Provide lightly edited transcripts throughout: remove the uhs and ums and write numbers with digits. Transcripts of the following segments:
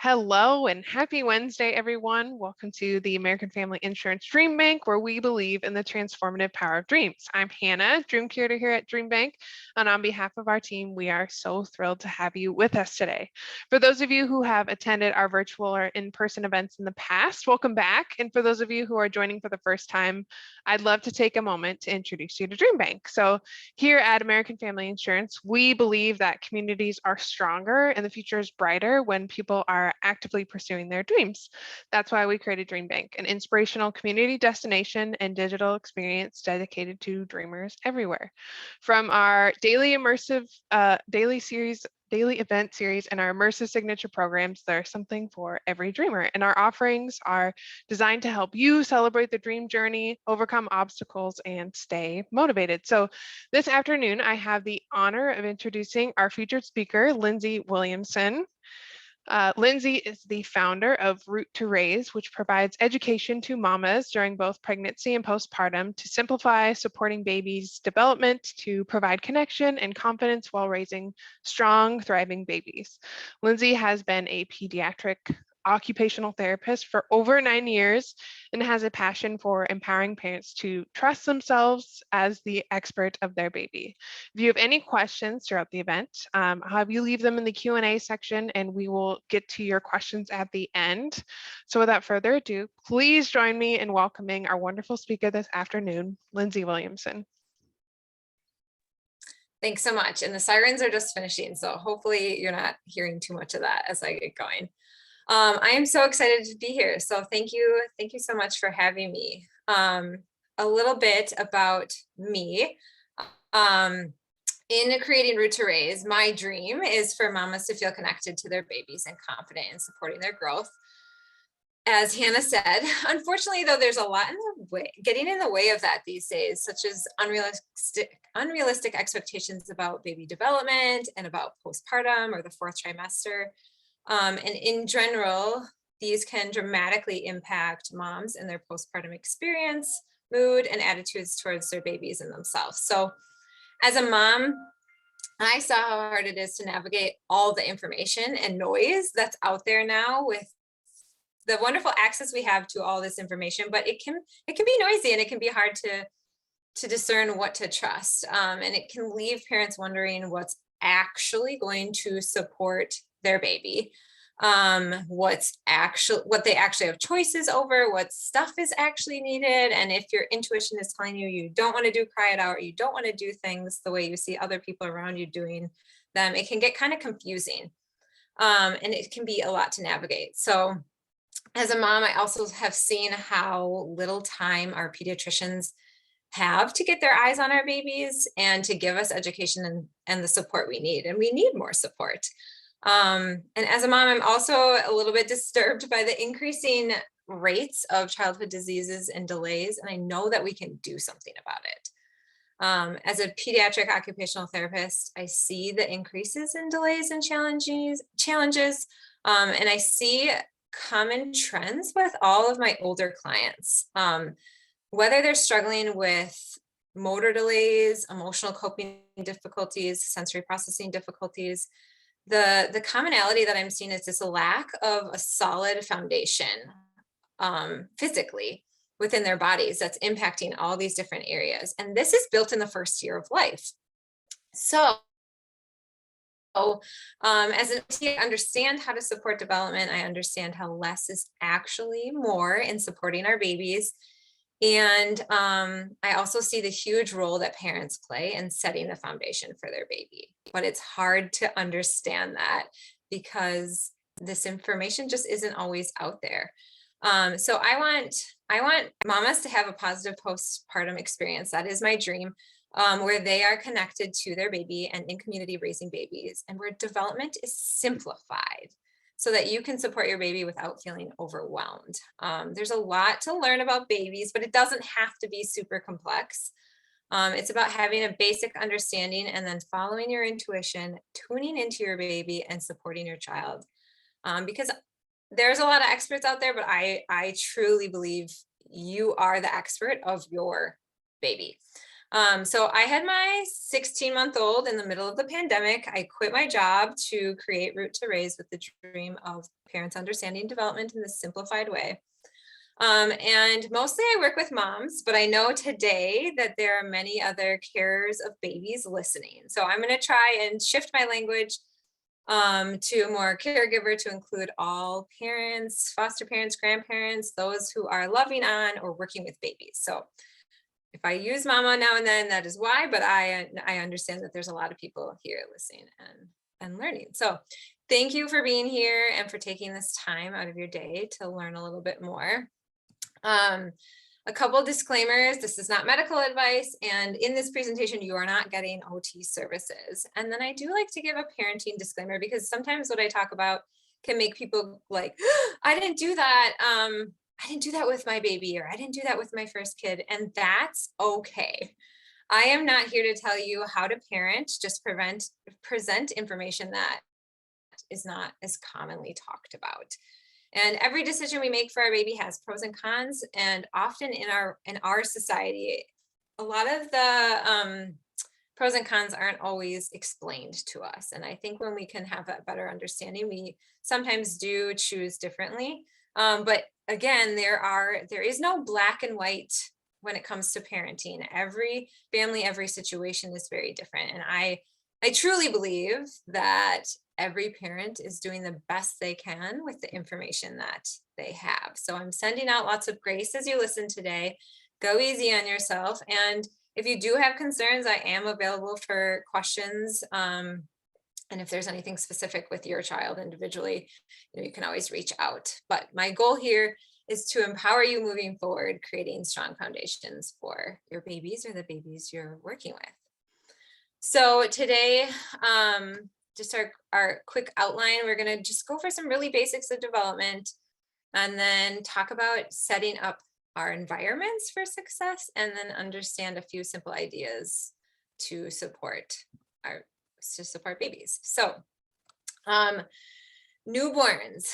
Hello and happy Wednesday, everyone. Welcome to the American Family Insurance DreamBank, where we believe in the transformative power of dreams. I'm Hannah, Dream Curator here at DreamBank, and on behalf of our team, we are so thrilled to have you with us today. For those of you who have attended our virtual or in-person events in the past, welcome back. And for those of you who are joining for the first time, I'd love to take a moment to introduce you to DreamBank. So here at American Family Insurance, we believe that communities are stronger and the future is brighter when people are actively pursuing their dreams. That's why we created DreamBank, an inspirational community destination and digital experience dedicated to dreamers everywhere. From our daily immersive daily event series and our immersive signature programs, there's something for every dreamer. And our offerings are designed to help you celebrate the dream journey, overcome obstacles, and stay motivated. So this afternoon, I have the honor of introducing our featured speaker, Lindsay Williamson. Lindsay is the founder of Root to Raise, which provides education to mamas during both pregnancy and postpartum to simplify supporting babies' development, to provide connection and confidence while raising strong, thriving babies. Lindsay has been a pediatric occupational therapist for over 9 years and has a passion for empowering parents to trust themselves as the expert of their baby. If you have any questions throughout the event, I'll have you leave them in the Q&A section and we will get to your questions at the end. So without further ado, please join me in welcoming our wonderful speaker this afternoon, Lindsay Williamson. Thanks so much. And the sirens are just finishing, so hopefully you're not hearing too much of that as I get going. I am so excited to be here. So thank you so much for having me. A little bit about me. In creating Root to Raise, my dream is for mamas to feel connected to their babies and confident in supporting their growth. As Hannah said, unfortunately, though, there's a lot in the way, getting in the way of that these days, such as unrealistic expectations about baby development and about postpartum or the fourth trimester. And in general, these can dramatically impact moms and their postpartum experience, mood, and attitudes towards their babies and themselves. So as a mom, I saw how hard it is to navigate all the information and noise that's out there now with the wonderful access we have to all this information, but it can be noisy and it can be hard to discern what to trust. And it can leave parents wondering what's actually going to support their baby, what they actually have choices over, what stuff is actually needed. And if your intuition is telling you you don't want to do cry it out, or you don't want to do things the way you see other people around you doing them, it can get kind of confusing. And it can be a lot to navigate. So as a mom, I also have seen how little time our pediatricians have to get their eyes on our babies and to give us education and the support we need. And we need more support. And as a mom, I'm also a little bit disturbed by the increasing rates of childhood diseases and delays. And I know that we can do something about it. As a pediatric occupational therapist, I see the increases in delays and challenges. And I see common trends with all of my older clients, whether they're struggling with motor delays, emotional coping difficulties, sensory processing difficulties. The commonality that I'm seeing is this lack of a solid foundation physically within their bodies that's impacting all these different areas. And this is built in the first year of life. So as an OT, I understand how to support development. I understand how less is actually more in supporting our babies. And I also see the huge role that parents play in setting the foundation for their baby. But it's hard to understand that because this information just isn't always out there. So I want mamas to have a positive postpartum experience. That is my dream, where they are connected to their baby and in community raising babies, and where development is simplified so that you can support your baby without feeling overwhelmed. There's a lot to learn about babies, but it doesn't have to be super complex. It's about having a basic understanding and then following your intuition, tuning into your baby and supporting your child. Because there's a lot of experts out there, but I truly believe you are the expert of your baby. So I had my 16-month-old in the middle of the pandemic. I quit my job to create Root to Raise with the dream of parents understanding development in this simplified way. And mostly I work with moms, but I know today that there are many other carers of babies listening. So I'm going to try and shift my language to more caregiver to include all parents, foster parents, grandparents, those who are loving on or working with babies. So if I use mama now and then, that is why, but I understand that there's a lot of people here listening and learning. So thank you for being here and for taking this time out of your day to learn a little bit more. A couple disclaimers: this is not medical advice, and in this presentation you are not getting OT services. And then I do like to give a parenting disclaimer, because sometimes what I talk about can make people like, I didn't do that. I didn't do that with my baby, or I didn't do that with my first kid, and that's okay. I am not here to tell you how to parent, just present information that is not as commonly talked about. And every decision we make for our baby has pros and cons. And often in our society, a lot of the pros and cons aren't always explained to us. And I think when we can have that better understanding, we sometimes do choose differently. But again, there is no black and white when it comes to parenting. Every family, every situation is very different. And I truly believe that every parent is doing the best they can with the information that they have. So I'm sending out lots of grace as you listen today. Go easy on yourself. And if you do have concerns, I am available for questions. And if there's anything specific with your child individually, you can always reach out. But my goal here is to empower you moving forward, creating strong foundations for your babies or the babies you're working with. So today, just our quick outline, we're going to just go for some really basics of development, and then talk about setting up our environments for success, and then understand a few simple ideas to support babies. So newborns,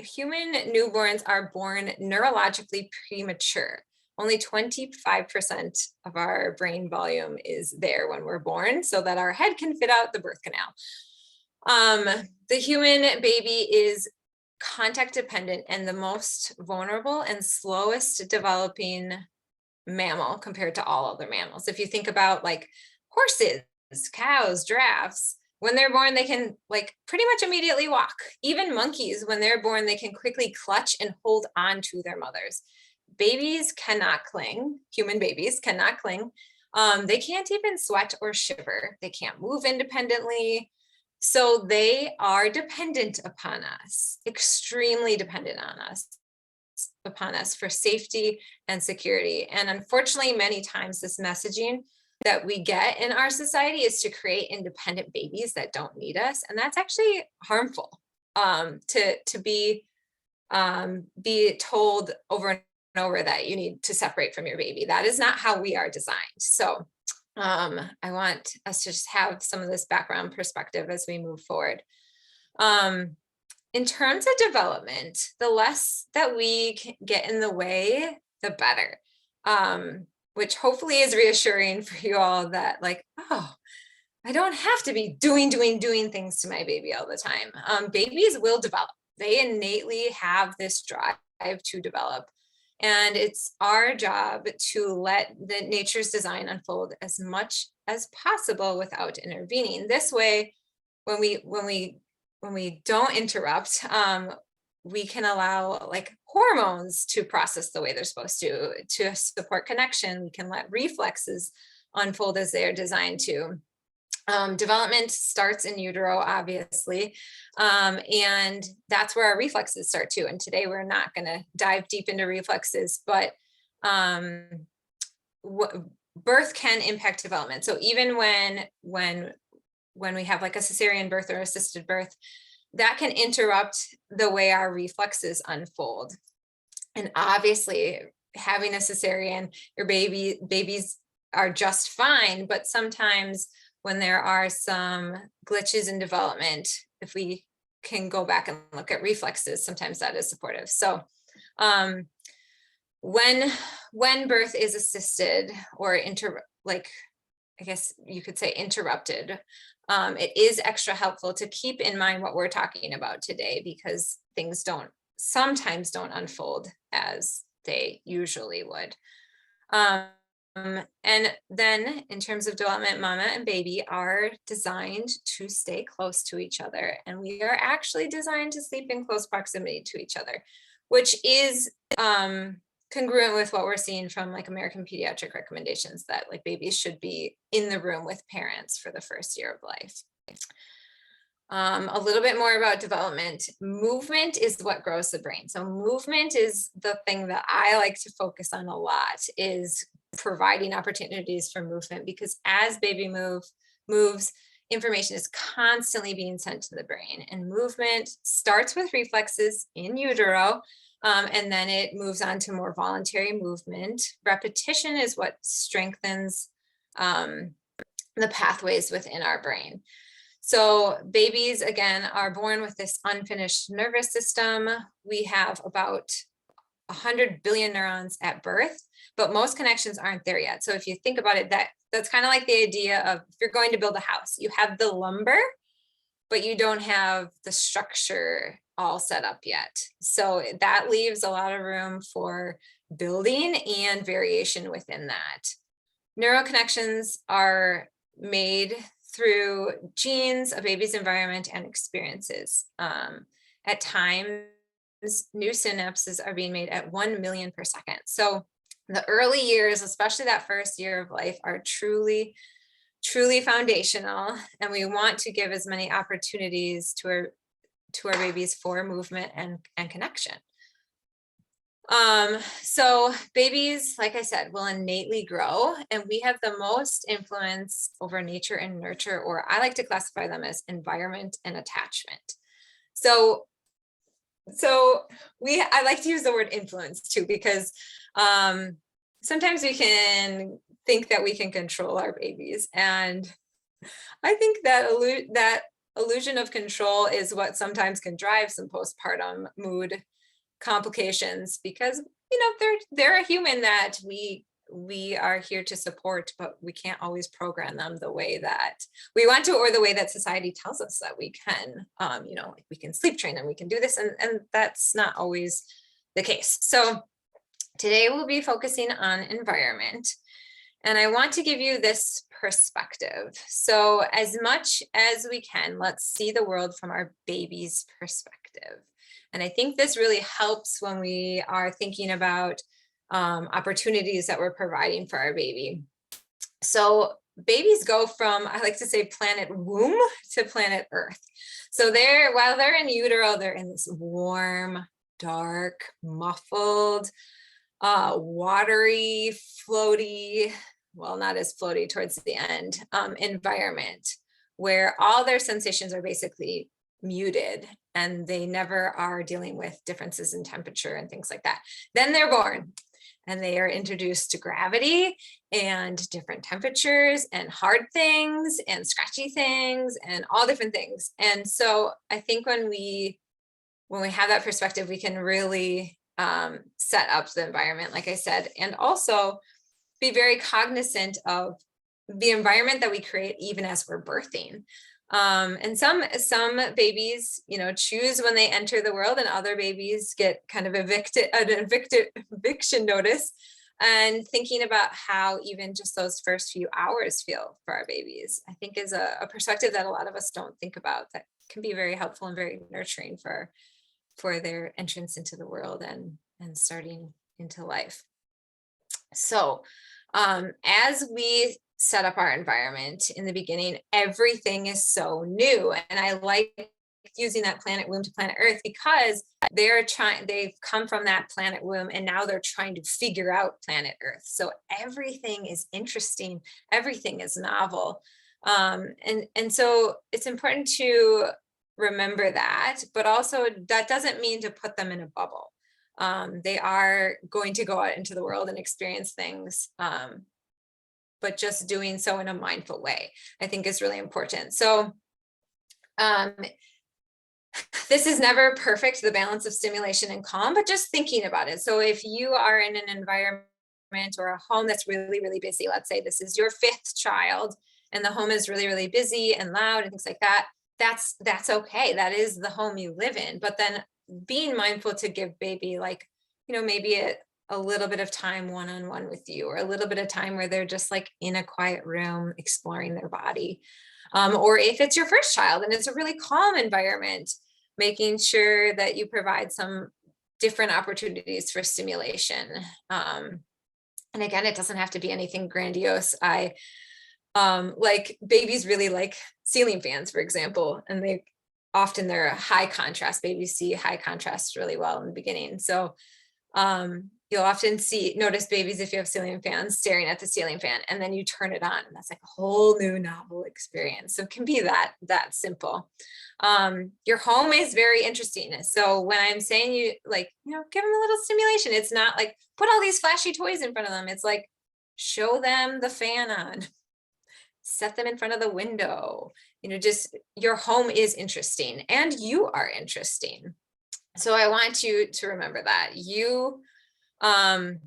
human newborns are born neurologically premature. Only 25% of our brain volume is there when we're born, so that our head can fit out the birth canal. The human baby is contact dependent and the most vulnerable and slowest developing mammal compared to all other mammals. If you think about like horses, cows, giraffes, when they're born, they can like pretty much immediately walk. Even monkeys, when they're born, they can quickly clutch and hold on to their mothers. Babies cannot cling. Human babies cannot cling. They can't even sweat or shiver. They can't move independently. So they are dependent upon us, extremely dependent upon us for safety and security. And unfortunately, many times this messaging that we get in our society is to create independent babies that don't need us. And that's actually harmful, to be told over and over that you need to separate from your baby. That is not how we are designed. So I want us to just have some of this background perspective as we move forward. In terms of development, the less that we can get in the way, the better, which hopefully is reassuring for you all, that like, oh, I don't have to be doing things to my baby all the time. Babies will develop. They innately have this drive to develop. And it's our job to let the nature's design unfold as much as possible without intervening. This way, when we don't interrupt, we can allow like hormones to process the way they're supposed to support connection. We can let reflexes unfold as they are designed to. Development starts in utero, obviously, and that's where our reflexes start too. And today we're not going to dive deep into reflexes, but birth can impact development. So even when we have like a cesarean birth or assisted birth, that can interrupt the way our reflexes unfold. And obviously, having a cesarean, your babies are just fine, but sometimes when there are some glitches in development, if we can go back and look at reflexes, sometimes that is supportive. So when birth is assisted or I guess you could say interrupted, it is extra helpful to keep in mind what we're talking about today, because things sometimes don't unfold as they usually would. And then in terms of development, mama and baby are designed to stay close to each other. And we are actually designed to sleep in close proximity to each other, which is congruent with what we're seeing from like American pediatric recommendations, that like babies should be in the room with parents for the first year of life. A little bit more about development. Movement is what grows the brain. So movement is the thing that I like to focus on a lot, is providing opportunities for movement, because as baby moves, information is constantly being sent to the brain, and movement starts with reflexes in utero, and then it moves on to more voluntary movement. Repetition is what strengthens the pathways within our brain. So babies, again, are born with this unfinished nervous system. We have about 100 billion neurons at birth, but most connections aren't there yet. So if you think about it, that's kind of like the idea of, if you're going to build a house, you have the lumber, but you don't have the structure all set up yet. So that leaves a lot of room for building and variation within that. Neural connections are made through genes, a baby's environment, and experiences. At times, new synapses are being made at 1 million per second. So the early years, especially that first year of life, are truly foundational, and we want to give as many opportunities to our babies for movement and connection. So babies, like I said, will innately grow, and we have the most influence over nature and nurture, or I like to classify them as environment and attachment. So I like to use the word influence too, because sometimes we can think that we can control our babies, and I think that illusion of control is what sometimes can drive some postpartum mood complications, because they're a human that we are here to support, but we can't always program them the way that we want to, or the way that society tells us that we can. Like we can sleep train and we can do this, and that's not always the case. So today we'll be focusing on environment, and I want to give you this perspective. So as much as we can, let's see the world from our baby's perspective. And I think this really helps when we are thinking about opportunities that we're providing for our baby. So babies go from, I like to say, planet womb to planet Earth. So while they're in utero, they're in this warm, dark, muffled, watery, floaty, well, not as floaty towards the end, environment, where all their sensations are basically muted, and they never are dealing with differences in temperature and things like that. Then they're born, and they are introduced to gravity and different temperatures and hard things and scratchy things and all different things. And so I think when we have that perspective, we can really set up the environment, like I said, and also be very cognizant of the environment that we create even as we're birthing. And some babies, choose when they enter the world, and other babies get kind of eviction notice, and thinking about how even just those first few hours feel for our babies, I think is a perspective that a lot of us don't think about, that can be very helpful and very nurturing for their entrance into the world and starting into life. So as we set up our environment in the beginning, everything is so new. And I like using that planet womb to planet Earth, because they've come from that planet womb, and now they're trying to figure out planet Earth. So everything is interesting, everything is novel. And so it's important to remember that, but also that doesn't mean to put them in a bubble. They are going to go out into the world and experience things, but just doing so in a mindful way, I think, is really important. So this is never perfect, the balance of stimulation and calm, but just thinking about it. So if you are in an environment or a home that's really, really busy, let's say this is your 5th child and the home is really, really busy and loud and things like that, that's okay. That is the home you live in. But then being mindful to give baby, like, maybe a little bit of time one-on-one with you, or a little bit of time where they're just like in a quiet room exploring their body. Or if it's your first child and it's a really calm environment, making sure that you provide some different opportunities for stimulation. And again, it doesn't have to be anything grandiose. Like babies really like ceiling fans, for example, and they're a high contrast. Babies see high contrast really well in the beginning. So you'll often notice babies, if you have ceiling fans, staring at the ceiling fan, and then you turn it on, and that's like a whole new novel experience. So it can be that simple. Your home is very interesting. So when I'm saying give them a little stimulation, it's not like put all these flashy toys in front of them. It's like show them the fan on, set them in front of the window. Just your home is interesting and you are interesting. So I want you to remember that you are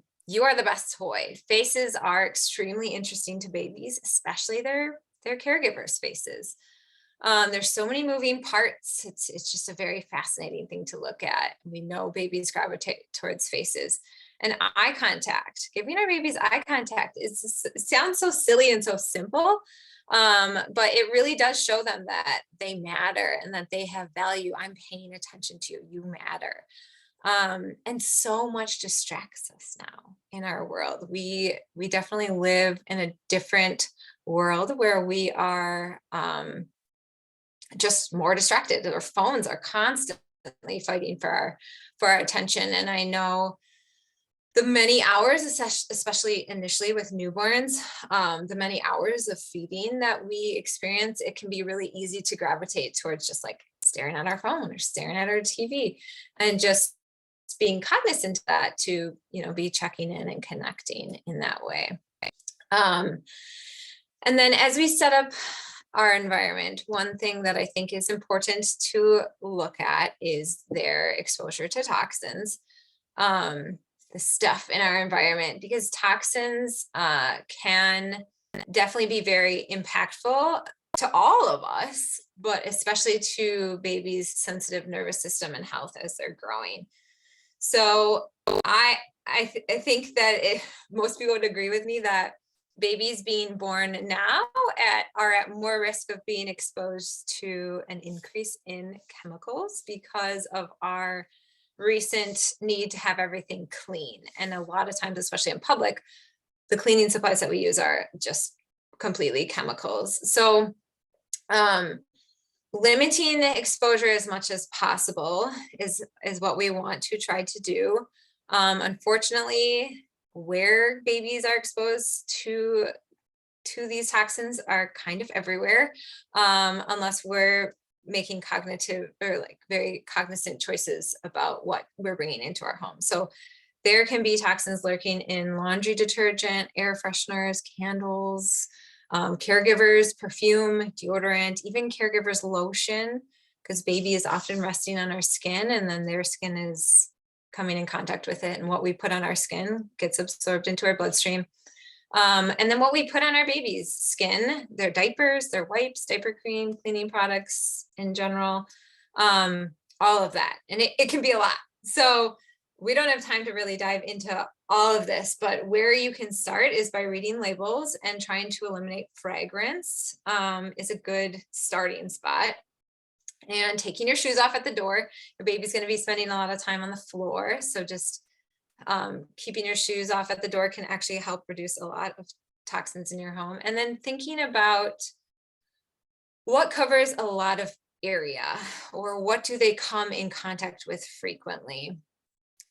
the best toy. Faces are extremely interesting to babies, especially their caregivers' faces. There's so many moving parts. It's just a very fascinating thing to look at. We know babies gravitate towards faces. And eye contact, giving our babies eye contact, it sounds so silly and so simple, but it really does show them that they matter and that they have value. I'm paying attention to you. You matter. And so much distracts us now in our world. We definitely live in a different world where we are just more distracted. Our phones are constantly fighting for our attention. And I know the many hours, especially initially with newborns, the many hours of feeding that we experience, it can be really easy to gravitate towards just like staring at our phone or staring at our TV, and just being cognizant of that to, be checking in and connecting in that way. And then as we set up our environment, one thing that I think is important to look at is their exposure to toxins. The stuff in our environment, because toxins can definitely be very impactful to all of us, but especially to babies' sensitive nervous system and health as they're growing. So I think that most people would agree with me that babies being born now are at more risk of being exposed to an increase in chemicals because of our recent need to have everything clean. And a lot of times, especially in public, the cleaning supplies that we use are just completely chemicals. So limiting the exposure as much as possible is what we want to try to do. Unfortunately, where babies are exposed to these toxins are kind of everywhere, unless we're making cognitive or like very cognizant choices about what we're bringing into our home. So there can be toxins lurking in laundry detergent, air fresheners, candles, caregivers, perfume, deodorant, even caregivers lotion, because baby is often resting on our skin and then their skin is coming in contact with it. And what we put on our skin gets absorbed into our bloodstream. And then what we put on our baby's skin, their diapers, their wipes, diaper cream, cleaning products in general, all of that. And it can be a lot. So we don't have time to really dive into all of this, but where you can start is by reading labels and trying to eliminate fragrance is a good starting spot. And taking your shoes off at the door. Your baby's going to be spending a lot of time on the floor. So just keeping your shoes off at the door can actually help reduce a lot of toxins in your home. And then thinking about what covers a lot of area, or what do they come in contact with frequently.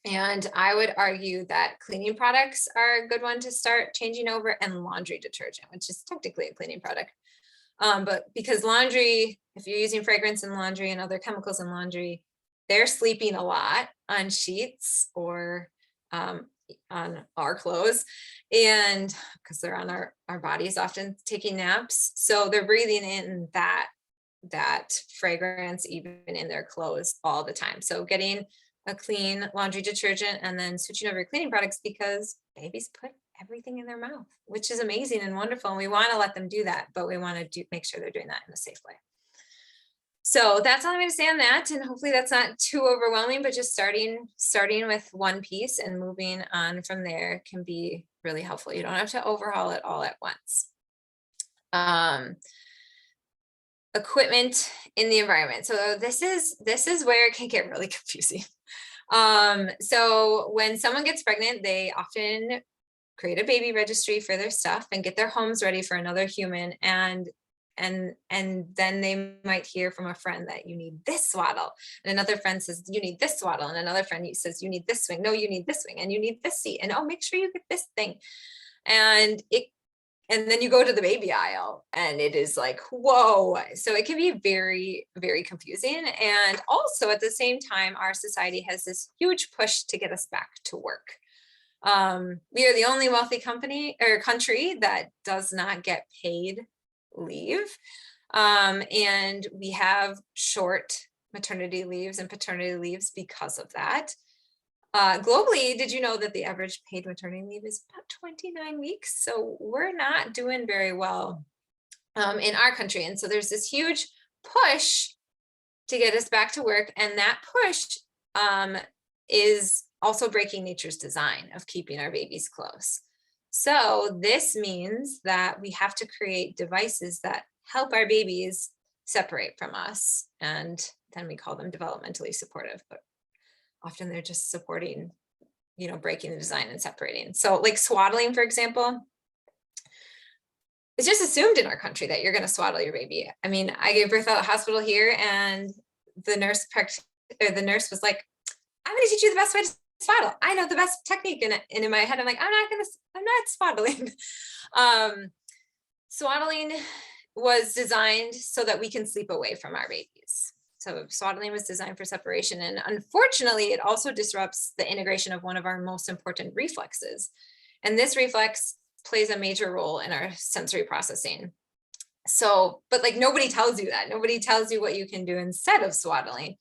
And I would argue that cleaning products are a good one to start changing over, and laundry detergent, which is technically a cleaning product. But because laundry, if you're using fragrance in laundry and other chemicals in laundry, they're sleeping a lot on sheets or on our clothes, and because they're on our bodies, often taking naps. So they're breathing in that that fragrance even in their clothes all the time. So getting a clean laundry detergent and then switching over cleaning products, because babies put everything in their mouth, which is amazing and wonderful. And we want to let them do that, but we want to make sure they're doing that in a safe way. So that's all I'm going to say on that. And hopefully that's not too overwhelming, but just starting with one piece and moving on from there can be really helpful. You don't have to overhaul it all at once. Equipment in the environment. So this is where it can get really confusing. So when someone gets pregnant, they often create a baby registry for their stuff and get their homes ready for another human. And then they might hear from a friend that you need this swaddle. And another friend says, you need this swaddle. And another friend says, you need this swing. No, you need this swing. And you need this seat. And oh, make sure you get this thing. And then you go to the baby aisle and it is like, whoa. So it can be very, very confusing. And also at the same time, our society has this huge push to get us back to work. We are the only wealthy country that does not get paid leave. And we have short maternity leaves and paternity leaves because of that. Globally, did you know that the average paid maternity leave is about 29 weeks? So we're not doing very well in our country. And so there's this huge push to get us back to work. And that push is also breaking nature's design of keeping our babies close. So this means that we have to create devices that help our babies separate from us. And then we call them developmentally supportive, but often they're just supporting, breaking the design and separating. So like swaddling, for example, it's just assumed in our country that you're going to swaddle your baby. I mean, I gave birth at a hospital here and the nurse was like, I'm going to teach you the best way to swaddle. I know the best technique. And in my head, I'm like, I'm not swaddling. Swaddling was designed so that we can sleep away from our babies. So swaddling was designed for separation. And unfortunately, it also disrupts the integration of one of our most important reflexes. And this reflex plays a major role in our sensory processing. So, but like nobody tells you that. Nobody tells you what you can do instead of swaddling.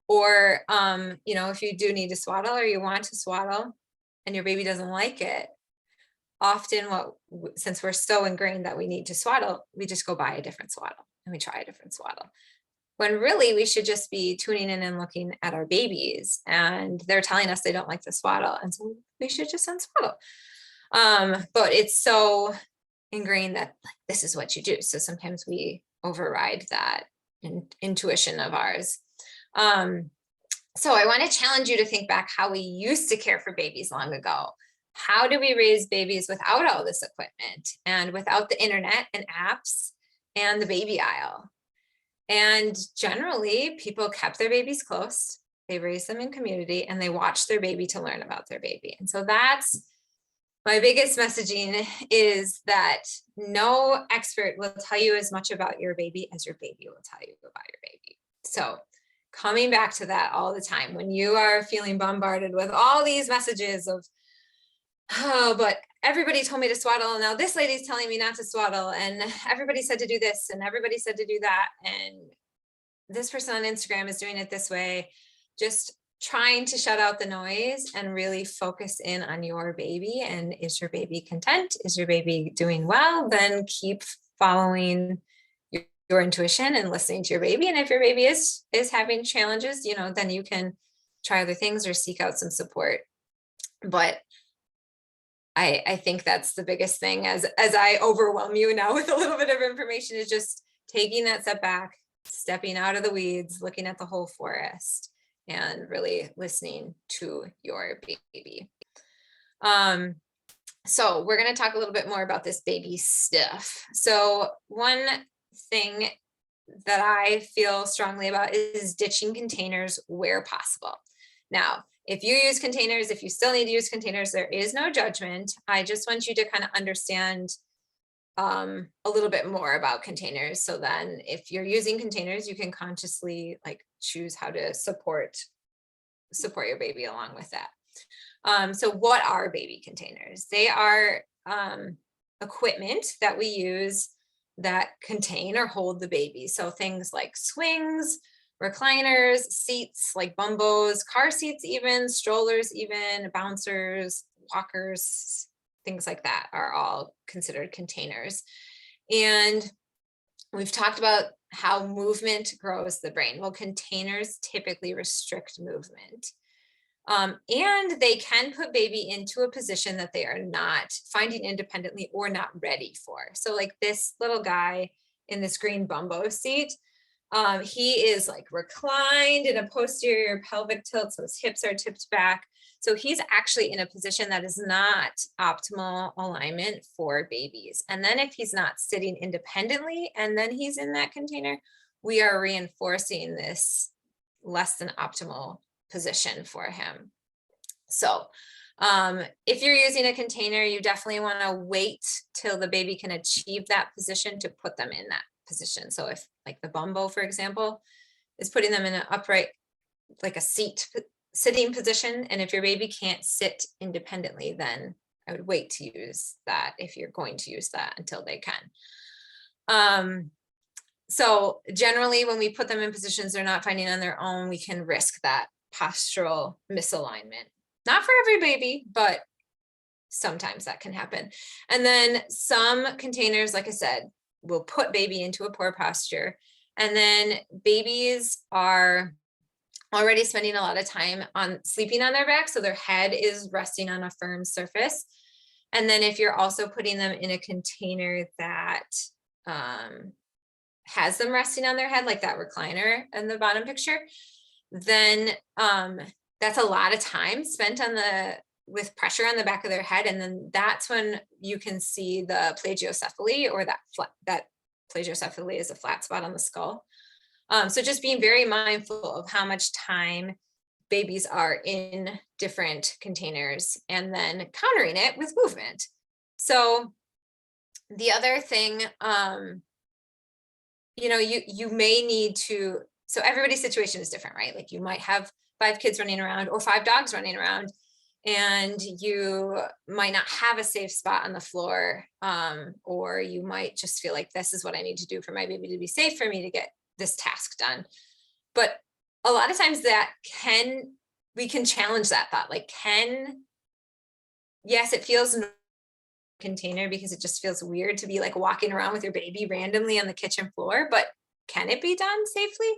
Or, if you do need to swaddle or you want to swaddle and your baby doesn't like it, often since we're so ingrained that we need to swaddle, we just go buy a different swaddle and we try a different swaddle. When really we should just be tuning in and looking at our babies, and they're telling us they don't like the swaddle. And so we should just unswaddle. But it's so ingrained that this is what you do. So sometimes we override that intuition of ours. So I want to challenge you to think back how we used to care for babies long ago. How do we raise babies without all this equipment and without the internet and apps and the baby aisle? And generally, people kept their babies close, they raised them in community, and they watched their baby to learn about their baby. And so that's my biggest messaging, is that no expert will tell you as much about your baby as your baby will tell you about your baby. So coming back to that all the time, when you are feeling bombarded with all these messages of, oh, but everybody told me to swaddle, and now this lady's telling me not to swaddle, and everybody said to do this, and everybody said to do that, and this person on Instagram is doing it this way. Just trying to shut out the noise and really focus in on your baby. And is your baby content? Is your baby doing well? Then keep following your intuition and listening to your baby. And if your baby is having challenges, then you can try other things or seek out some support. But I think that's the biggest thing, as I overwhelm you now with a little bit of information, is just taking that step back, stepping out of the weeds, looking at the whole forest, and really listening to your baby. So we're going to talk a little bit more about this baby stuff. So one thing that I feel strongly about is ditching containers where possible. Now, if you use containers, if you still need to use containers, there is no judgment. I just want you to kind of understand a little bit more about containers. So then if you're using containers, you can consciously choose how to support your baby along with that. So what are baby containers? They are equipment that we use that contain or hold the baby. So things like swings, recliners, seats like bumbos, car seats, even strollers, even bouncers, walkers, things like that are all considered containers. And we've talked about how movement grows the brain. Well, containers typically restrict movement. And they can put baby into a position that they are not finding independently or not ready for. So like this little guy in this green bumbo seat, he is like reclined in a posterior pelvic tilt, so his hips are tipped back. So he's actually in a position that is not optimal alignment for babies. And then if he's not sitting independently and then he's in that container, we are reinforcing this less than optimal position for him. So if you're using a container, you definitely want to wait till the baby can achieve that position to put them in that position. So if like the bumbo, for example, is putting them in an upright, like a sitting position, and if your baby can't sit independently, then I would wait to use that if you're going to use that until they can. So generally when we put them in positions they're not finding on their own, we can risk that postural misalignment. Not for every baby, but sometimes that can happen. And then some containers, like I said, will put baby into a poor posture. And then babies are already spending a lot of time on sleeping on their back, so their head is resting on a firm surface. And then if you're also putting them in a container that has them resting on their head, like that recliner in the bottom picture, then that's a lot of time spent on with pressure on the back of their head. And then that's when you can see the plagiocephaly, or that plagiocephaly is a flat spot on the skull. So just being very mindful of how much time babies are in different containers and then countering it with movement. So the other thing, you may need to, so everybody's situation is different, right? Like you might have 5 kids running around or 5 dogs running around, and you might not have a safe spot on the floor, or you might just feel like this is what I need to do for my baby to be safe for me to get this task done. But a lot of times we can challenge that thought. Like, yes, it feels container because it just feels weird to be like walking around with your baby randomly on the kitchen floor, but can it be done safely?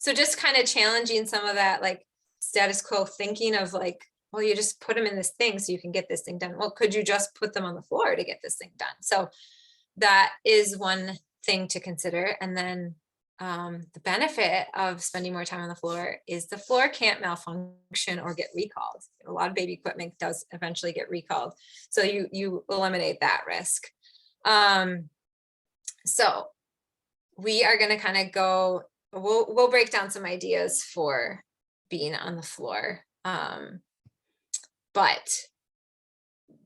So just kind of challenging some of that like status quo thinking of like, well, you just put them in this thing so you can get this thing done. Well, could you just put them on the floor to get this thing done? So that is one thing to consider. And then the benefit of spending more time on the floor is the floor can't malfunction or get recalled. A lot of baby equipment does eventually get recalled. So you eliminate that risk. So we are going to kind of go, we'll break down some ideas for being on the floor. But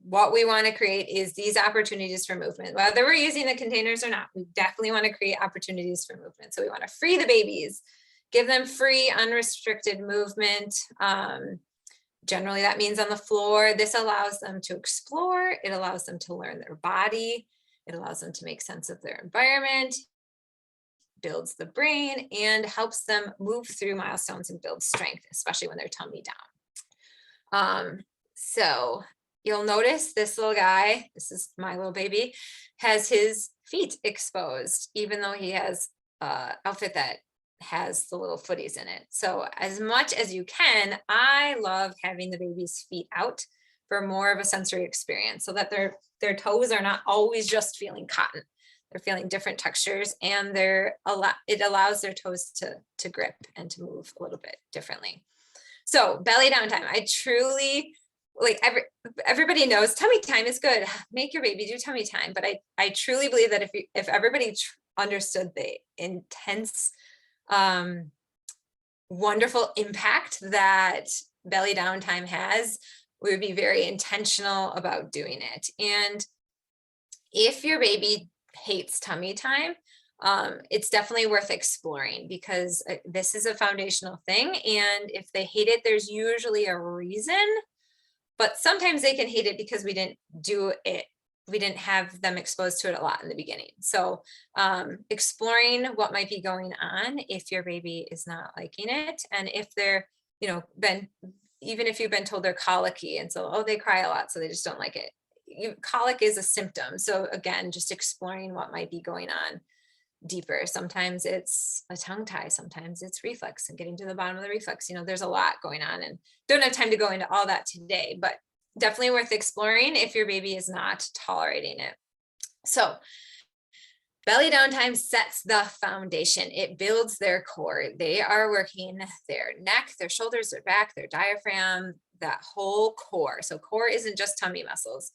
what we want to create is these opportunities for movement. Whether we're using the containers or not, we definitely want to create opportunities for movement. So we want to free the babies, give them free, unrestricted movement. Generally, that means on the floor. This allows them to explore. It allows them to learn their body. It allows them to make sense of their environment, builds the brain, and helps them move through milestones and build strength, especially when they're tummy down. So you'll notice this little guy, this is my little baby, has his feet exposed, even though he has an outfit that has the little footies in it. So as much as you can, I love having the baby's feet out for more of a sensory experience so that their toes are not always just feeling cotton. They're feeling different textures, and it allows their toes to grip and to move a little bit differently. So belly down time, I truly, like everybody knows tummy time is good. Make your baby do tummy time. But I truly believe that if everybody understood the intense, wonderful impact that belly down time has, we would be very intentional about doing it. And if your baby hates tummy time, it's definitely worth exploring, because this is a foundational thing. And if they hate it, there's usually a reason. But sometimes they can hate it because we didn't do it we didn't have them exposed to it a lot in the beginning. So exploring what might be going on if your baby is not liking it. And if they're, even if you've been told they're colicky and so, oh, they cry a lot, so they just don't like it. Colic is a symptom. So again, just exploring what might be going on deeper. Sometimes it's a tongue tie, sometimes it's reflex and getting to the bottom of the reflex. There's a lot going on and don't have time to go into all that today, but definitely worth exploring if your baby is not tolerating it. So belly down time sets the foundation. It builds their core. They are working their neck, their shoulders, their back, their diaphragm, that whole core. So core isn't just tummy muscles.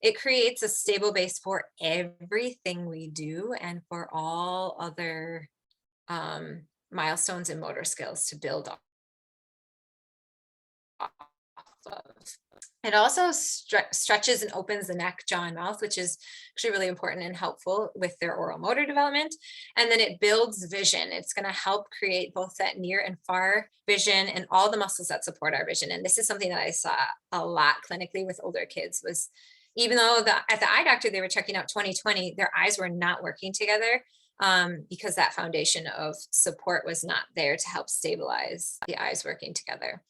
It creates a stable base for everything we do and for all other milestones and motor skills to build off of. It also stretches and opens the neck, jaw, and mouth, which is actually really important and helpful with their oral motor development. And then it builds vision. It's going to help create both that near and far vision and all the muscles that support our vision. And this is something that I saw a lot clinically with older kids was, even though at the eye doctor, they were checking out 20/20, their eyes were not working together because that foundation of support was not there to help stabilize the eyes working together.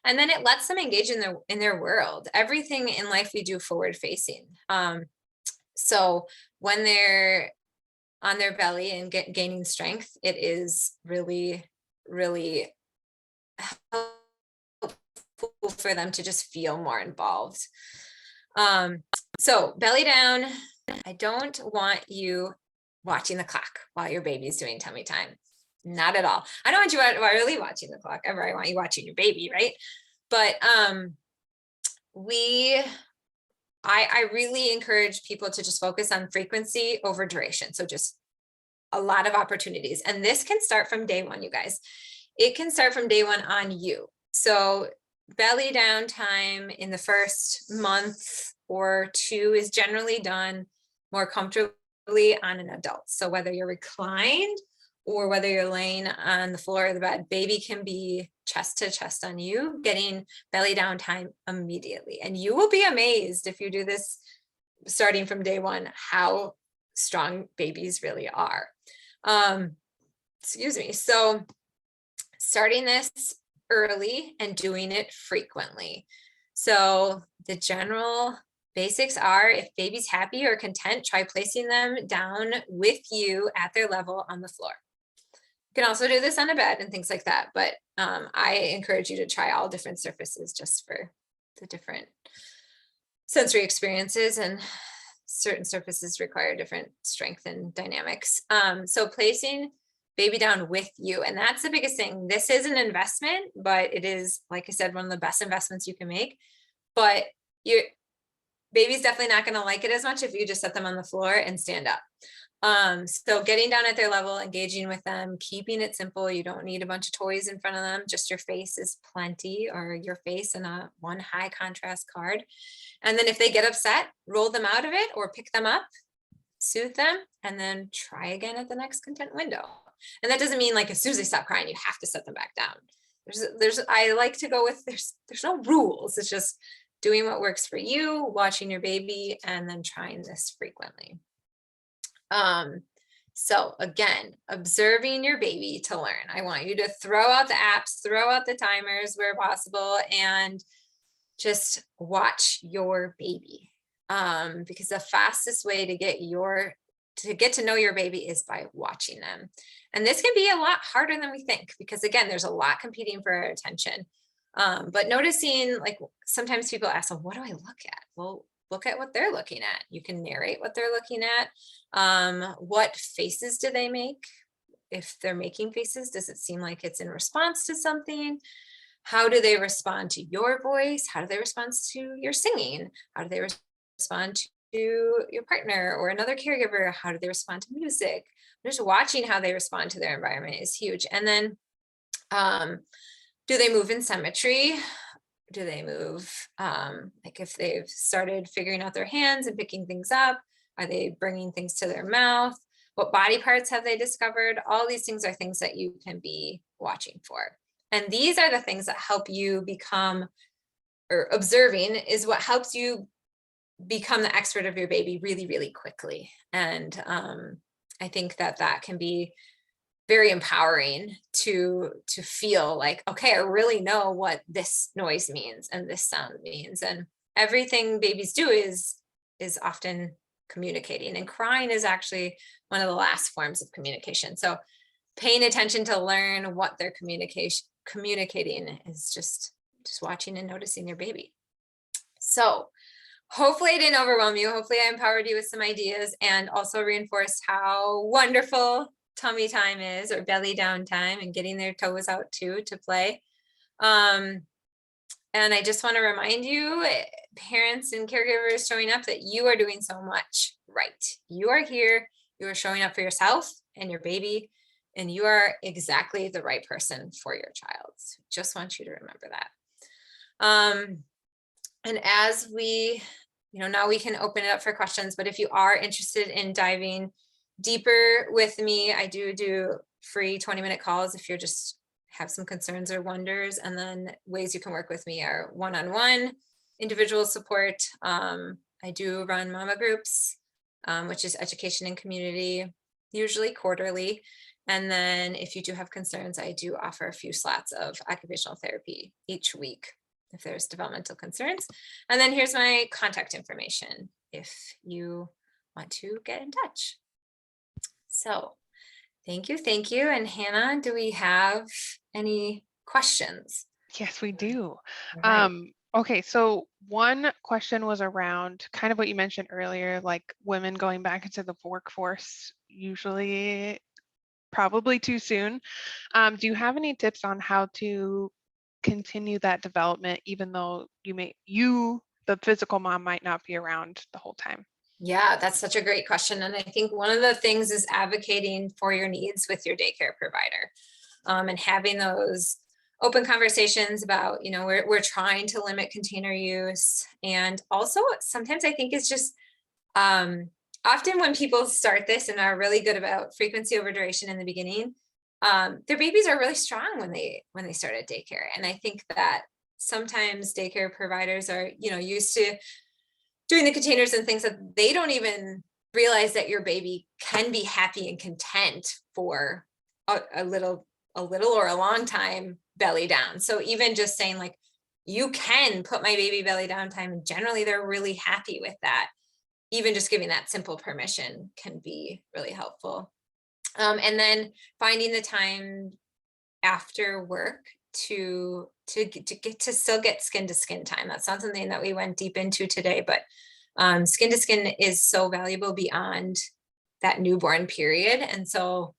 And then it lets them engage in their world. Everything in life we do forward facing. So when they're on their belly and gaining strength, it is really, really helpful for them to just feel more involved. So belly down, I don't want you watching the clock while your baby's doing tummy time. Not at all. I don't want you really watching the clock ever. I want you watching your baby, right? But I really encourage people to just focus on frequency over duration. So just a lot of opportunities. And this can start from day one, you guys. It can start from day one on you. So belly down time in the first month or two is generally done more comfortably on an adult. So whether you're reclined or whether you're laying on the floor of the bed, baby can be chest to chest on you, getting belly down time immediately. And you will be amazed if you do this starting from day one, how strong babies really are. Excuse me. So starting this early and doing it frequently. So the general basics are, if baby's happy or content, try placing them down with you at their level on the floor. You can also do this on a bed and things like that, but I encourage you to try all different surfaces just for the different sensory experiences, and certain surfaces require different strength and dynamics. So placing baby down with you, and that's the biggest thing. This is an investment, but it is, like I said, one of the best investments you can make. But your baby's definitely not going to like it as much if you just set them on the floor and stand up. So getting down at their level, engaging with them, keeping it simple. You don't need a bunch of toys in front of them. Just your face is plenty, or your face and one high contrast card. And then if they get upset, roll them out of it or pick them up, soothe them, and then try again at the next content window. And that doesn't mean like as soon as they stop crying, you have to set them back down. I like to go with, there's no rules. It's just doing what works for you, watching your baby, and then trying this frequently. So again, observing your baby to learn. I want you to throw out the apps, throw out the timers where possible, and just watch your baby. Because the fastest way to get to know your baby is by watching them. And this can be a lot harder than we think, because again, there's a lot competing for our attention. But noticing, like, sometimes people ask, well, what do I look at? Well, look at what they're looking at. You can narrate what they're looking at. What faces do they make? If they're making faces, does it seem like it's in response to something? How do they respond to your voice? How do they respond to your singing? How do they respond to your partner or another caregiver? How do they respond to music? Just watching how they respond to their environment is huge. And then do they move in symmetry? Do they move, like if they've started figuring out their hands and picking things up? Are they bringing things to their mouth? What body parts have they discovered? All these things are things that you can be watching for. And these are the things that help you become, or observing is what helps you become the expert of your baby really, really quickly. And I think that can be very empowering to feel like, okay, I really know what this noise means and this sound means. And everything babies do is often communicating, and crying is actually one of the last forms of communication. So paying attention to learn what they're communicating is just watching and noticing your baby. So hopefully I didn't overwhelm you. Hopefully I empowered you with some ideas, and also reinforced how wonderful tummy time is, or belly down time, and getting their toes out too to play. And I just want to remind you, parents and caregivers showing up, that you are doing so much right. You are here, you are showing up for yourself and your baby, and you are exactly the right person for your child. So just want you to remember that. And as we, now we can open it up for questions, but if you are interested in diving deeper with me, I do free 20-minute calls if you're just have some concerns or wonders. And then ways you can work with me are one-on-one individual support. I do run mama groups, which is education and community, usually quarterly. And then if you do have concerns, I do offer a few slots of occupational therapy each week if there's developmental concerns. And then here's my contact information if you want to get in touch. So thank you. And Hannah, do we have any questions? Yes, we do. Right. Okay, so one question was around kind of what you mentioned earlier, like women going back into the workforce, usually probably too soon. Do you have any tips on how to continue that development, even though the physical mom, might not be around the whole time? Yeah, that's such a great question. And I think one of the things is advocating for your needs with your daycare provider, and having those open conversations about, we're trying to limit container use. And also sometimes I think it's just, often when people start this and are really good about frequency over duration in the beginning, their babies are really strong when they start at daycare. And I think that sometimes daycare providers are, used to doing the containers and things that they don't even realize that your baby can be happy and content for a little or a long time belly down. So even just saying like, you can put my baby belly down time, and generally they're really happy with that. Even just giving that simple permission can be really helpful. And then finding the time after work to get to still get skin to skin time. That's not something that we went deep into today, but skin to skin is so valuable beyond that newborn period. And so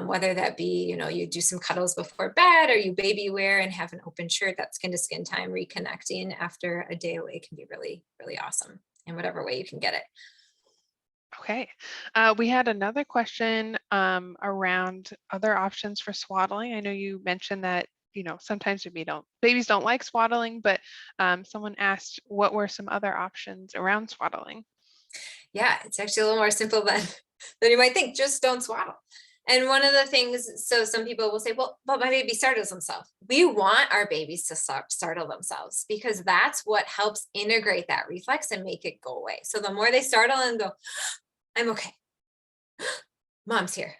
whether that be, you do some cuddles before bed, or you baby wear and have an open shirt, that skin to skin time, reconnecting after a day away, can be really, really awesome in whatever way you can get it. Okay. We had another question around other options for swaddling. I know you mentioned that, sometimes babies don't like swaddling, but someone asked what were some other options around swaddling? Yeah, it's actually a little more simple than you might think. Just don't swaddle. And one of the things, so some people will say, well, but my baby startles himself. We want our babies to startle themselves, because that's what helps integrate that reflex and make it go away. So the more they startle and go, I'm okay. Mom's here.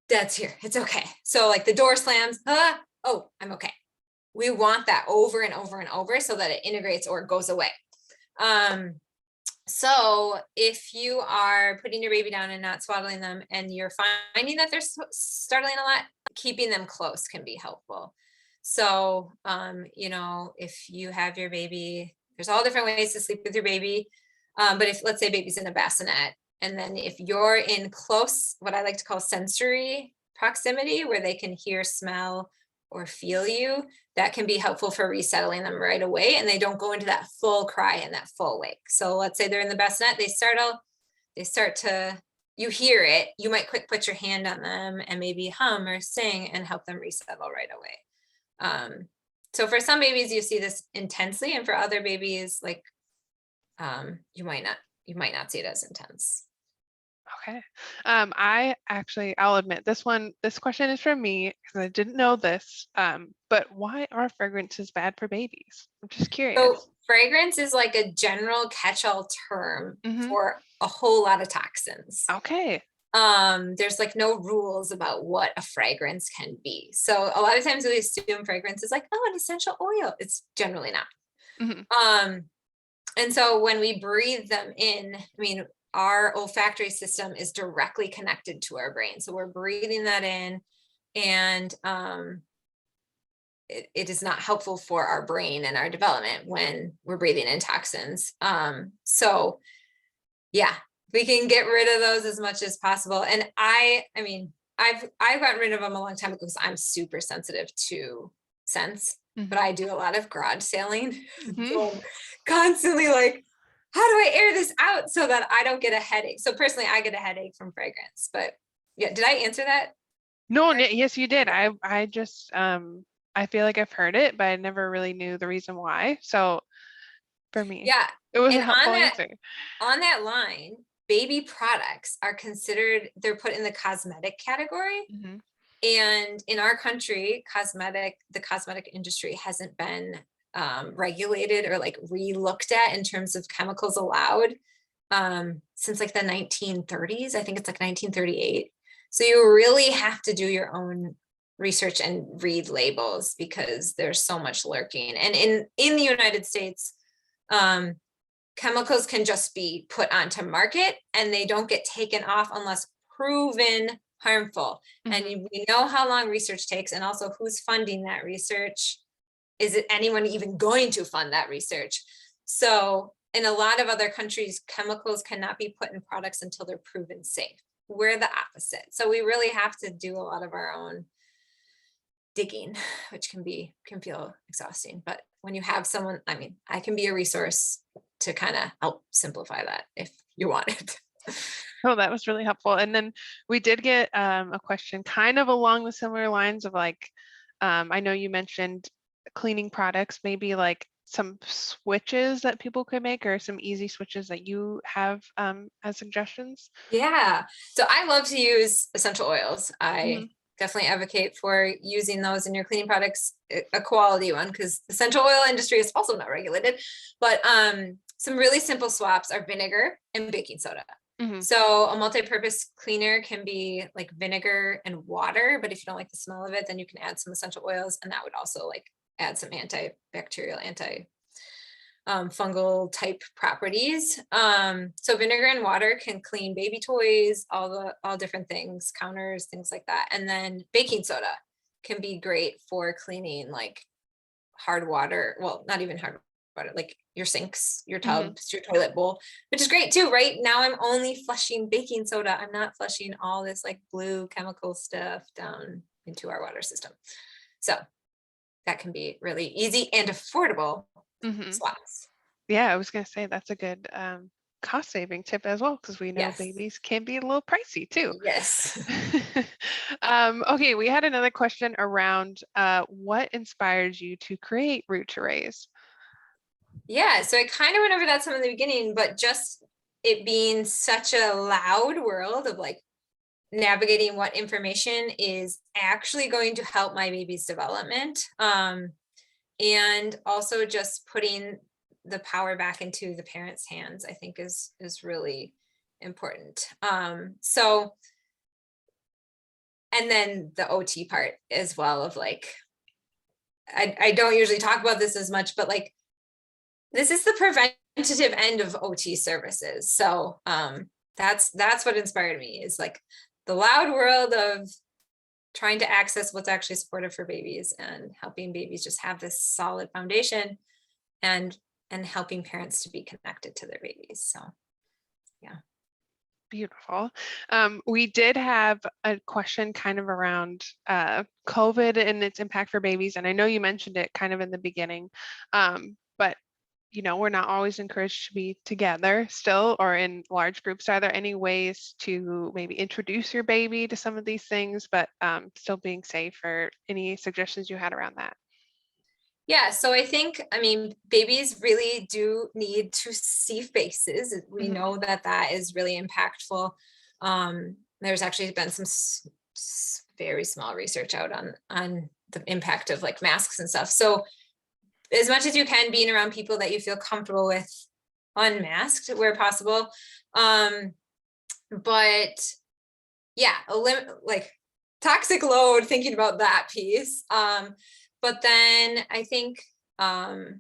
Dad's here. It's okay. So like the door slams, oh, I'm okay. We want that over and over and over so that it integrates or it goes away. So if you are putting your baby down and not swaddling them, and you're finding that they're startling a lot, keeping them close can be helpful. So, if you have your baby, there's all different ways to sleep with your baby. But if, let's say, baby's in a bassinet, and then if you're in close, what I like to call sensory proximity, where they can hear, smell, or feel you, that can be helpful for resettling them right away, and they don't go into that full cry and that full wake. So let's say they're in the bassinet, they start to, you hear it, you might quick put your hand on them and maybe hum or sing and help them resettle right away. So for some babies you see this intensely, and for other babies, like you might not see it as intense. Okay. I'll admit this question is from me because I didn't know this. But why are fragrances bad for babies? I'm just curious. So fragrance is like a general catch-all term Mhm. for a whole lot of toxins. Okay. There's like no rules about what a fragrance can be. So a lot of times we assume fragrance is like, oh, an essential oil. It's generally not. Mhm. And so when we breathe them in, I mean, our olfactory system is directly connected to our brain. So we're breathing that in, and it is not helpful for our brain and our development when we're breathing in toxins. So yeah, we can get rid of those as much as possible. And I mean, I've gotten rid of them a long time ago because I'm super sensitive to scents, but Mhm. I do a lot of garage sailing. Mhm. So I'm constantly like, how do I air this out so that I don't get a headache? So personally, I get a headache from fragrance. But yeah, did I answer that? No, yes, you did. I just I feel like I've heard it, but I never really knew the reason why. So for me, Yeah. it was a And helpful answer. on that line, baby products are considered, they're put in the cosmetic category. Mhm. And in our country, the cosmetic industry hasn't been regulated or like re-looked at in terms of chemicals allowed since like the 1930s. I think it's like 1938. So you really have to do your own research and read labels because there's so much lurking. And in the United States, chemicals can just be put onto market and they don't get taken off unless proven harmful. And Mhm. we know how long research takes, and also who's funding that research. Is it anyone even going to fund that research? So in a lot of other countries, chemicals cannot be put in products until they're proven safe. We're the opposite. So we really have to do a lot of our own digging, which can feel exhausting. But when you have someone, I mean, I can be a resource to kind of help simplify that if you want it. Oh, that was really helpful. And then we did get a question kind of along the similar lines of like, I know you mentioned cleaning products, maybe like some switches that people could make or some easy switches that you have as suggestions. Yeah. So I love to use essential oils. Mhm. I definitely advocate for using those in your cleaning products, a quality one, because the essential oil industry is also not regulated. But some really simple swaps are vinegar and baking soda. Mhm. So a multi-purpose cleaner can be like vinegar and water, but if you don't like the smell of it, then you can add some essential oils, and that would also like add some antibacterial, fungal type properties. So vinegar and water can clean baby toys, all different things, counters, things like that. And then baking soda can be great for cleaning like hard water. Well, not even hard water, like your sinks, your Mhm. tubs, your toilet bowl, which is great too. Right now, I'm only flushing baking soda. I'm not flushing all this like blue chemical stuff down into our water system. So that can be really easy and affordable Mhm. swaps. Yeah, I was gonna say that's a good cost saving tip as well because we know Yes. babies can be a little pricey too. Yes. Okay, we had another question around what inspired you to create Root to Raise? Yeah. So I kind of went over that some in the beginning, but just it being such a loud world of like navigating what information is actually going to help my baby's development. And also just putting the power back into the parents' hands, I think is really important. So and then the OT part as well of like, I don't usually talk about this as much, but like this is the preventative end of OT services. So that's what inspired me is like the loud world of trying to access what's actually supportive for babies and helping babies just have this solid foundation and helping parents to be connected to their babies. So yeah. Beautiful. We did have a question kind of around COVID and its impact for babies, and I know you mentioned it kind of in the beginning, but we're not always encouraged to be together still or in large groups. Are there any ways to maybe introduce your baby to some of these things, but still being safe, or any suggestions you had around that? Yeah, so I think, I mean, babies really do need to see faces. We Mhm. know that that is really impactful. There's actually been some very small research out on the impact of like masks and stuff. So as much as you can, being around people that you feel comfortable with unmasked where possible. But yeah, like toxic load, thinking about that piece. But then I think, I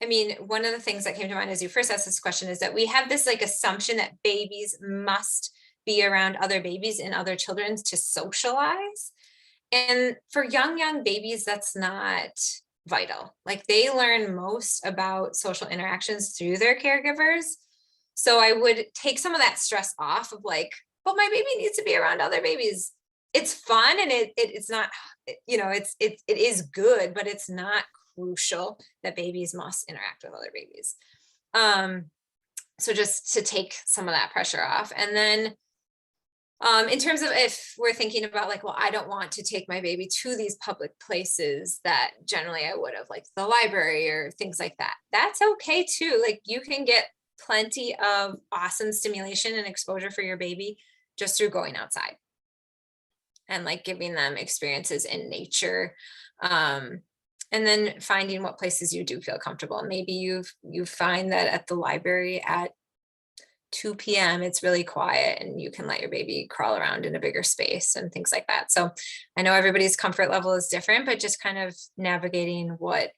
mean, one of the things that came to mind as you first asked this question is that we have this like assumption that babies must be around other babies and other children to socialize. And for young babies, that's not vital. Like they learn most about social interactions through their caregivers. So I would take some of that stress off of like, but my baby needs to be around other babies. It's fun and it's not, you know, it is good, but it's not crucial that babies must interact with other babies. So just to take some of that pressure off. And then in terms of if we're thinking about like, well, I don't want to take my baby to these public places that generally I would have, like the library or things like that. That's okay too. Like you can get plenty of awesome stimulation and exposure for your baby just through going outside and like giving them experiences in nature. And then finding what places you do feel comfortable. Maybe you find that at the library at 2 p.m. it's really quiet and you can let your baby crawl around in a bigger space and things like that. So I know everybody's comfort level is different, but just kind of navigating what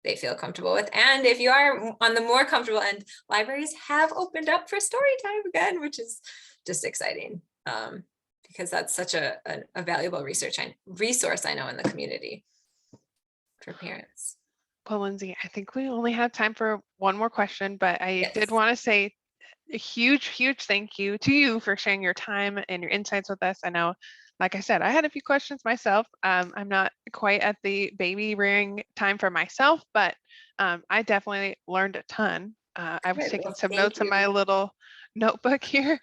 they feel comfortable with. And if you are on the more comfortable end, libraries have opened up for story time again, which is just exciting because that's such a valuable resource I know in the community for parents. Well, Lindsay, I think we only have time for one more question, but I did want to say a huge thank you to you for sharing your time and your insights with us. I know, like I said, I had a few questions myself. I'm not quite at the baby rearing time for myself, but I definitely learned a ton. I was taking some notes in my little notebook here.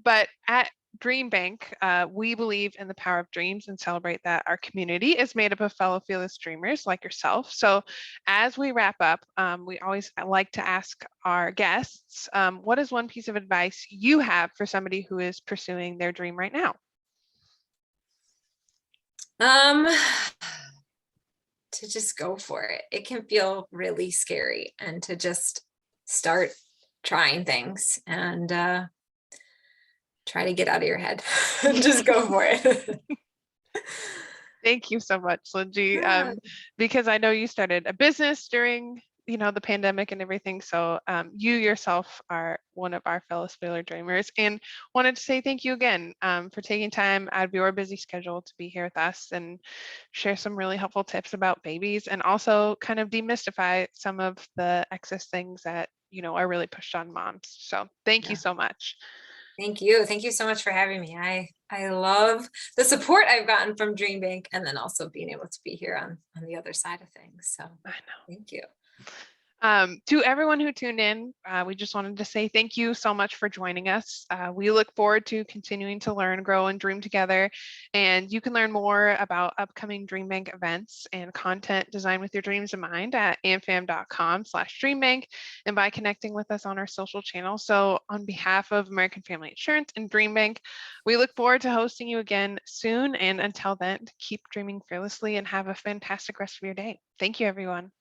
But at DreamBank, we believe in the power of dreams and celebrate that our community is made up of fellow fearless dreamers like yourself. So as we wrap up, we always like to ask our guests, what is one piece of advice you have for somebody who is pursuing their dream right now? To just go for it. It can feel really scary, and to just start trying things and try to get out of your head. Just go for it. Thank you so much, Lindsay. Because I know you started a business during, the pandemic and everything. So you yourself are one of our fellow Spiller Dreamers, and wanted to say thank you again for taking time out of your busy schedule to be here with us and share some really helpful tips about babies, and also kind of demystify some of the excess things that, are really pushed on moms. So thank you so much. Thank you. Thank you so much for having me. I love the support I've gotten from DreamBank, and then also being able to be here on the other side of things. So I know. Thank you. To everyone who tuned in, we just wanted to say thank you so much for joining us. We look forward to continuing to learn, grow, and dream together. And you can learn more about upcoming DreamBank events and content designed with your dreams in mind at amfam.com/dreambank and by connecting with us on our social channels. So on behalf of American Family Insurance and DreamBank, we look forward to hosting you again soon. And until then, keep dreaming fearlessly and have a fantastic rest of your day. Thank you, everyone.